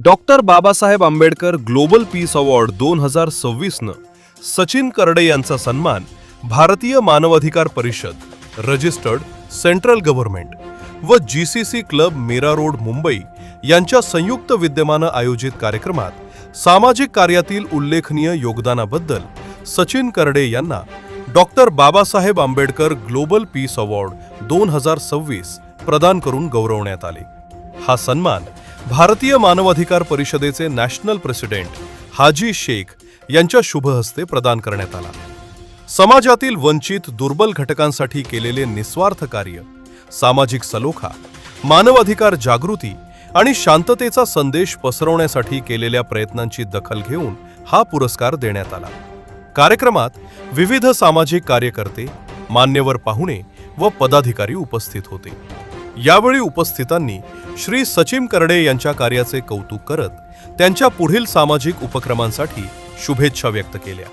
Doctor Babasaheb Ambedkar global peace award 2026 न सचिन करडे यांचा सन्मान भारतीय मानवाधिकार परिषद रजिस्टर्ड सेंट्रल गव्हर्नमेंट व GCC club Mira road Mumbai यांच्या संयुक्त विद्यमानं आयोजित कार्यक्रमात सामाजिक कार्यातील उल्लेखनीय योगदानाबद्दल सचिन करडे यांना doctor Babasaheb Ambedkar global peace award 2026 प्रदान करून गौरवण्यात आले। हा सन्मान भारतीय मानवाधिकार परिषदेचे नॅशनल प्रेसिडेंट हाजी शेख यांच्या शुभ हस्ते प्रदान करण्यात आला। समाजातील वंचित दुर्बल घटकांसाठी केलेले निस्वार्थ कार्य, सामाजिक सलोखा, मानवाधिकार जागृती आणि शांततेचा संदेश पसरवण्यासाठी केलेल्या प्रयत्नांची दखल घेऊन हा पुरस्कार देण्यात आला। कार्यक्रमात विविध सामाजिक कार्यकर्ते, मान्यवर पाहुणे व पदाधिकारी उपस्थित होते। यावेळी उपस्थितांनी श्री सचिन करडे यांच्या कार्याचे कौतुक करत त्यांच्या पुढील सामाजिक उपक्रमांसाठी शुभेच्छा व्यक्त केल्या।